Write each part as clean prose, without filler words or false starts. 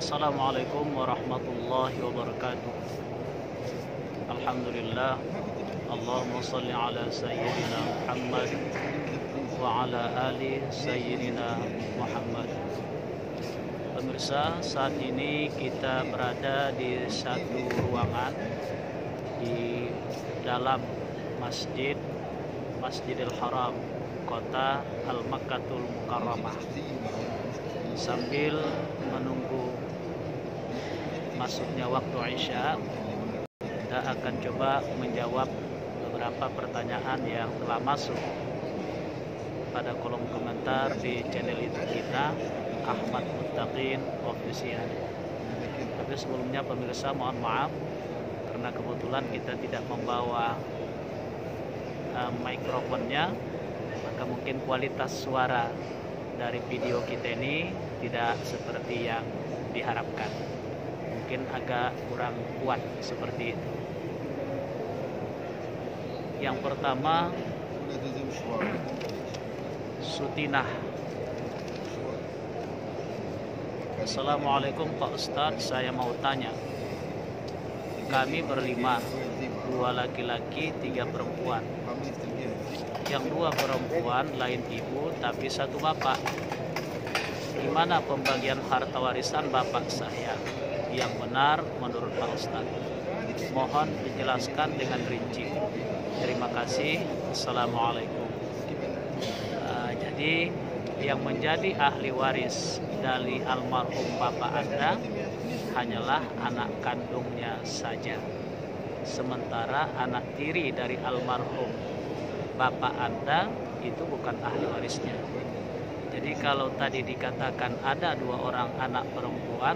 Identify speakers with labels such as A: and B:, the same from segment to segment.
A: Assalamualaikum warahmatullahi wabarakatuh. Alhamdulillah. Allahumma salli ala sayyidina Muhammad wa ala ali sayyidina Muhammad. Pemirsa, saat ini kita berada di satu ruangan di dalam Masjidil Haram, kota Al-Makkatul Mukarramah. Sambil menunggu masuknya waktu Isya, kita akan coba menjawab beberapa pertanyaan yang telah masuk pada kolom komentar di channel YouTube kita, Ahmad Muttaqin Official. Tapi sebelumnya pemirsa, mohon maaf karena kebetulan kita tidak membawa mikrofonnya, maka mungkin kualitas suara dari video kita ini tidak seperti yang diharapkan, mungkin agak kurang kuat seperti itu. Yang pertama, Sutinah. Assalamualaikum Pak Ustadz, saya mau tanya, kami berlima, 2 laki-laki 3 perempuan. Yang 2 perempuan lain ibu tapi 1 bapak. Gimana pembagian harta warisan bapak saya yang benar menurut Pak Ustadz? Mohon dijelaskan dengan rinci. Terima kasih. Assalamualaikum. Jadi yang menjadi ahli waris dari almarhum bapak Anda hanyalah anak kandungnya saja. Sementara anak tiri dari almarhum bapak Anda itu bukan ahli warisnya. Jadi kalau tadi dikatakan ada 2 orang anak perempuan,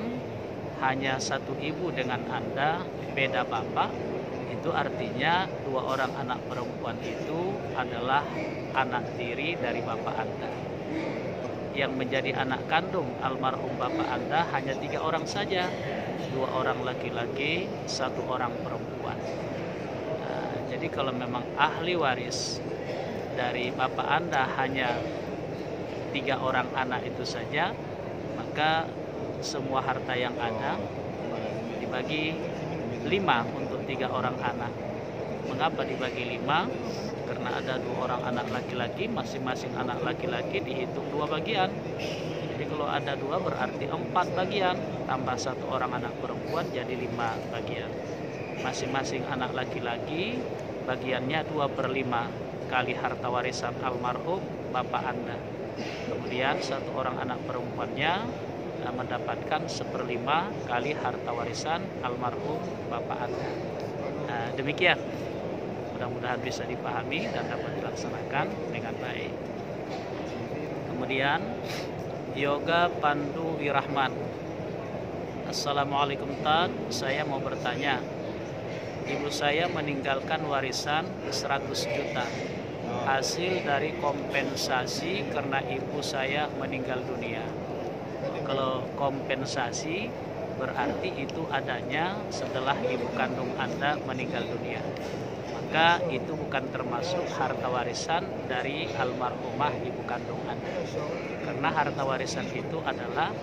A: hanya 1 ibu dengan Anda, beda bapak, itu artinya 2 orang anak perempuan itu adalah anak tiri dari bapak Anda. Yang menjadi anak kandung almarhum bapak Anda hanya 3 orang saja, 2 orang laki-laki, 1 orang perempuan. Jadi kalau memang ahli waris dari bapak Anda hanya 3 orang anak itu saja, maka semua harta yang ada dibagi 5 untuk 3 orang anak. Mengapa dibagi 5? Karena ada 2 orang anak laki-laki, masing-masing anak laki-laki dihitung 2 bagian. Jadi kalau ada 2 berarti 4 bagian, tambah 1 orang anak perempuan jadi 5 bagian. Masing-masing anak laki-laki bagiannya 2/5 kali harta warisan almarhum bapak Anda. Kemudian 1 orang anak perempuannya mendapatkan 1/5 kali harta warisan almarhum bapak Anda. Demikian, mudah-mudahan bisa dipahami dan dapat dilaksanakan dengan baik. Kemudian Yoga Pandu Wirahman. Assalamualaikum Tad, saya mau bertanya, ibu saya meninggalkan warisan 100 juta hasil dari kompensasi karena ibu saya meninggal dunia. Kalau kompensasi berarti itu adanya setelah ibu kandung Anda meninggal dunia, maka itu bukan termasuk harta warisan dari almarhumah ibu kandung Anda. Karena harta warisan itu adalah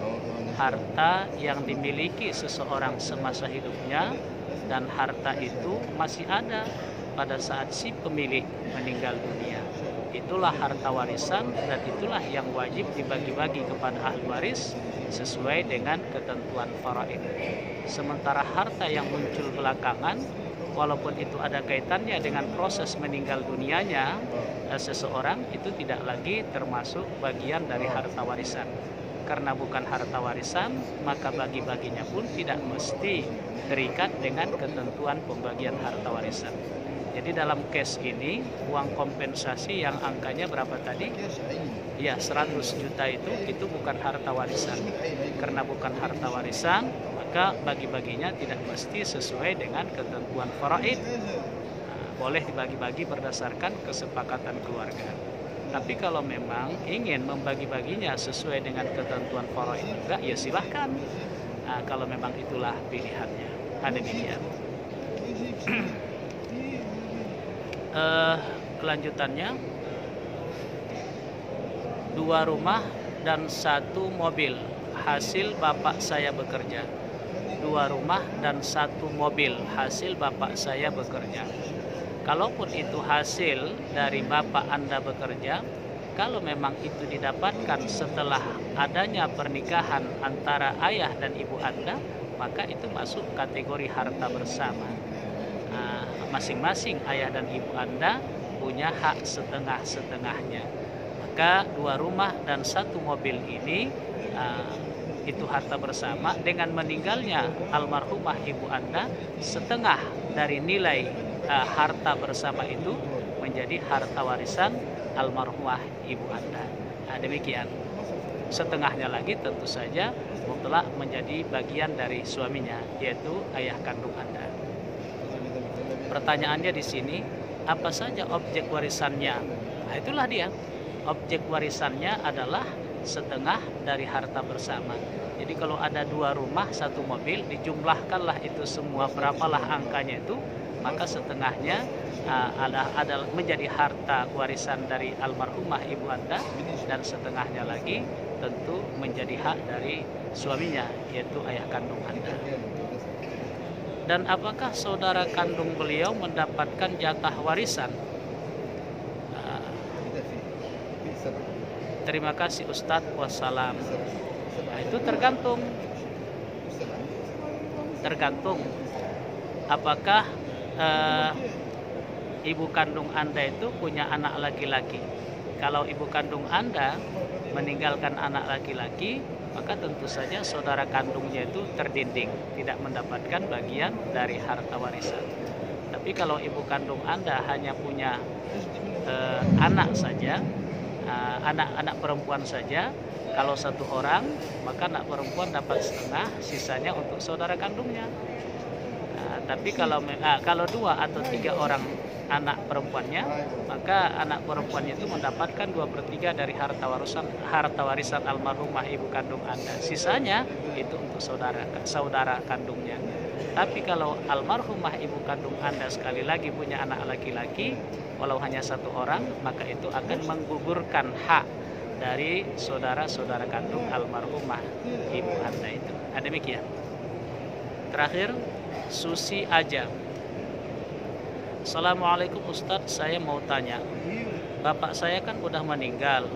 A: harta yang dimiliki seseorang semasa hidupnya, dan harta itu masih ada pada saat si pemilik meninggal dunia. Itulah harta warisan dan itulah yang wajib dibagi-bagi kepada ahli waris sesuai dengan ketentuan faraid. Sementara harta yang muncul belakangan, walaupun itu ada kaitannya dengan proses meninggal dunianya seseorang, itu tidak lagi termasuk bagian dari harta warisan. Karena bukan harta warisan, maka bagi-baginya pun tidak mesti terikat dengan ketentuan pembagian harta warisan. Jadi dalam case ini, uang kompensasi yang angkanya berapa tadi? Ya, 100 juta itu bukan harta warisan. Karena bukan harta warisan, maka bagi-baginya tidak mesti sesuai dengan ketentuan faraid. Boleh dibagi-bagi berdasarkan kesepakatan keluarga. Tapi kalau memang ingin membagi-baginya sesuai dengan ketentuan faraid juga, ya silahkan. Kalau memang itulah pilihannya. Demikian. Kelanjutannya, 2 rumah dan 1 mobil hasil bapak saya bekerja. 2 rumah dan 1 mobil hasil bapak saya bekerja. Kalaupun itu hasil dari bapak Anda bekerja, kalau memang itu didapatkan setelah adanya pernikahan antara ayah dan ibu Anda, maka itu masuk kategori harta bersama. Masing-masing ayah dan ibu Anda punya hak setengah-setengahnya. Maka 2 rumah dan 1 mobil ini itu harta bersama. Dengan meninggalnya almarhumah ibu Anda, setengah dari nilai harta bersama itu menjadi harta warisan almarhumah ibu Anda. Demikian. Setengahnya lagi tentu saja mutlak menjadi bagian dari suaminya, yaitu ayah kandung Anda. Pertanyaannya di sini, apa saja objek warisannya? Itulah dia. Objek warisannya adalah setengah dari harta bersama. Jadi kalau ada 2 rumah 1 mobil, dijumlahkanlah itu semua, berapalah angkanya itu, maka setengahnya adalah menjadi harta warisan dari almarhumah ibu Anda, dan setengahnya lagi tentu menjadi hak dari suaminya, yaitu ayah kandung Anda. Dan apakah saudara kandung beliau mendapatkan jatah warisan? Terima kasih Ustadz, wassalam. Itu tergantung. Apakah ibu kandung Anda itu punya anak laki-laki? Kalau ibu kandung Anda meninggalkan anak laki-laki, maka tentu saja saudara kandungnya itu terdinding, tidak mendapatkan bagian dari harta warisan. Tapi kalau ibu kandung Anda hanya punya anak saja, anak perempuan saja, kalau 1 orang, maka anak perempuan dapat setengah, sisanya untuk saudara kandungnya. Tapi kalau 2 atau 3 orang anak perempuannya, maka anak perempuannya itu mendapatkan 2/3 dari harta warisan almarhumah ibu kandung Anda. Sisanya itu untuk saudara kandungnya. Tapi kalau almarhumah ibu kandung Anda sekali lagi punya anak laki-laki, walau hanya 1 orang, maka itu akan menggugurkan hak dari saudara-saudara kandung almarhumah ibu Anda itu. Demikian. Terakhir, Susi Aja. Assalamualaikum Ustadz, saya mau tanya, bapak saya kan udah meninggal,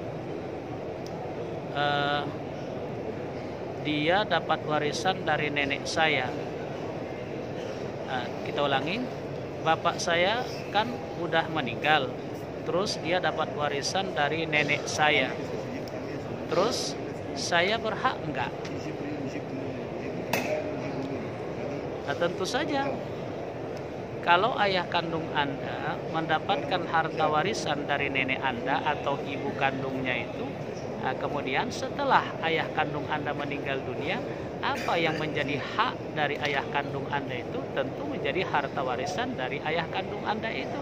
A: dia dapat warisan dari nenek saya. Kita ulangi, bapak saya kan udah meninggal, terus dia dapat warisan dari nenek saya, terus saya berhak enggak? Tentu saja. Kalau ayah kandung Anda mendapatkan harta warisan dari nenek Anda atau ibu kandungnya itu, kemudian setelah ayah kandung Anda meninggal dunia, apa yang menjadi hak dari ayah kandung Anda itu tentu menjadi harta warisan dari ayah kandung Anda itu.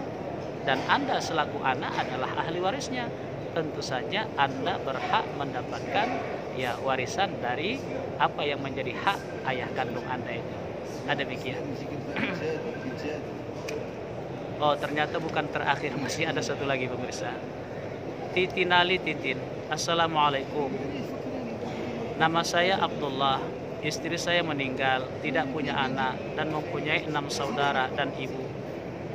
A: Dan Anda selaku anak adalah ahli warisnya. Tentu saja Anda berhak mendapatkan warisan dari apa yang menjadi hak ayah kandung Anda itu. Demikian. Oh, ternyata bukan terakhir, masih ada 1 lagi pemirsa. Titinali Titin. Assalamualaikum. Nama saya Abdullah. Istri saya meninggal, tidak punya anak, dan mempunyai 6 saudara dan ibu.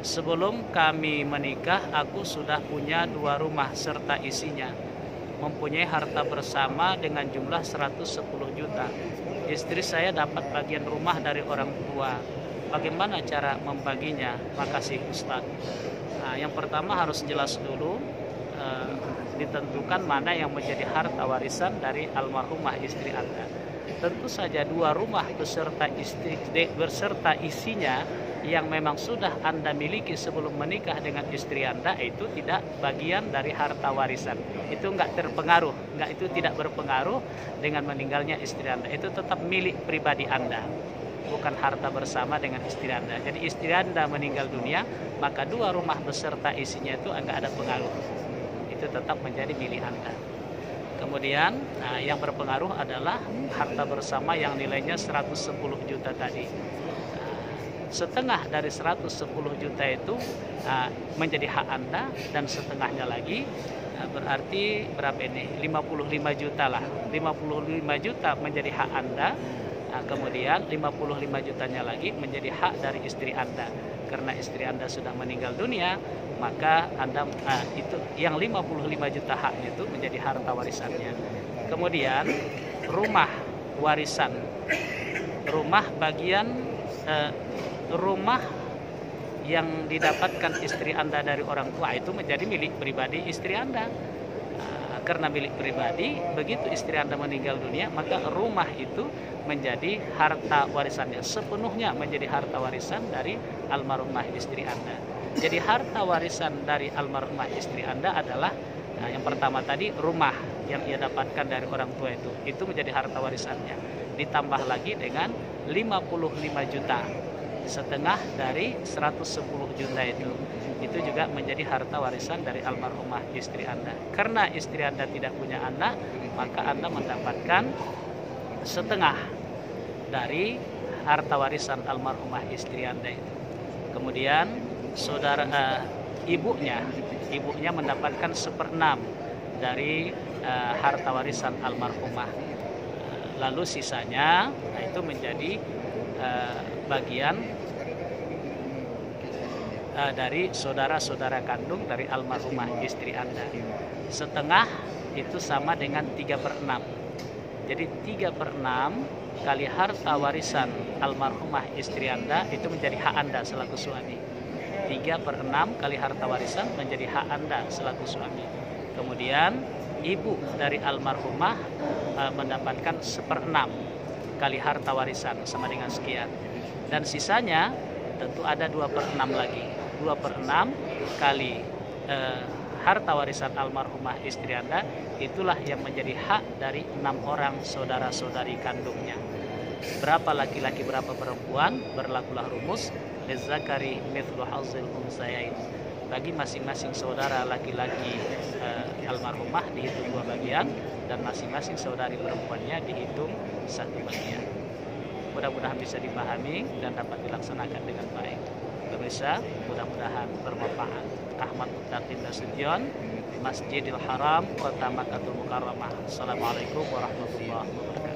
A: Sebelum kami menikah, aku sudah punya 2 rumah serta isinya, mempunyai harta bersama dengan jumlah 110 juta. Istri saya dapat bagian rumah dari orang tua. Bagaimana cara membaginya? Makasih Ustadz. Yang pertama harus jelas dulu, ditentukan mana yang menjadi harta warisan dari almarhumah istri Anda. Tentu saja 2 rumah beserta isinya yang memang sudah Anda miliki sebelum menikah dengan istri Anda itu tidak bagian dari harta warisan. Itu itu tidak berpengaruh dengan meninggalnya istri Anda. Itu tetap milik pribadi Anda, bukan harta bersama dengan istri Anda. Jadi istri Anda meninggal dunia, maka 2 rumah beserta isinya itu enggak ada pengaruh. Itu tetap menjadi milik Anda. Kemudian yang berpengaruh adalah harta bersama yang nilainya 110 juta tadi. Setengah dari 110 juta itu menjadi hak Anda, dan setengahnya lagi berarti berapa ini? 55 juta lah. 55 juta menjadi hak Anda. Nah, kemudian 55 jutanya lagi menjadi hak dari istri Anda. Karena istri Anda sudah meninggal dunia, maka Anda itu yang 55 juta haknya itu menjadi harta warisannya. Kemudian rumah warisan. Rumah bagian rumah yang didapatkan istri Anda dari orang tua itu menjadi milik pribadi istri Anda. Karena milik pribadi, begitu istri Anda meninggal dunia, maka rumah itu menjadi harta warisannya, sepenuhnya menjadi harta warisan dari almarhumah istri Anda. Jadi harta warisan dari almarhumah istri Anda adalah yang pertama tadi, rumah yang ia dapatkan dari orang tua itu menjadi harta warisannya. Ditambah lagi dengan 55 juta, setengah dari 110 juta itu juga menjadi harta warisan dari almarhumah istri Anda. Karena istri Anda tidak punya anak, maka Anda mendapatkan setengah dari harta warisan almarhumah istri Anda itu. Kemudian ibunya mendapatkan 1/6 dari harta warisan almarhumah. Lalu sisanya itu menjadi bagian dari saudara-saudara kandung dari almarhumah istri Anda. Setengah itu sama dengan 3/6. Jadi 3/6 kali harta warisan almarhumah istri Anda itu menjadi hak Anda selaku suami. 3/6 kali harta warisan menjadi hak Anda selaku suami. Kemudian ibu dari almarhumah mendapatkan 1/6 kali harta warisan sama dengan sekian. Dan sisanya tentu ada 2/6 lagi. 2/6 kali harta warisan almarhumah istri Anda, itulah yang menjadi hak dari 6 orang saudara-saudari kandungnya. Berapa laki-laki, berapa perempuan, berlakulah rumus lizzakari mithlu hazzil unthayain. Bagi masing-masing saudara laki-laki almarhumah dihitung 2 bagian, dan masing-masing saudari perempuannya dihitung 1 bagian. Mudah-mudahan bisa dipahami dan dapat dilaksanakan dengan baik. Pemirsa, mudah-mudahan bermanfaat. Ahmad Muttaqin Nasution, Masjidil Haram, Kota Makkahul Mukarramah. Assalamualaikum warahmatullahi wabarakatuh.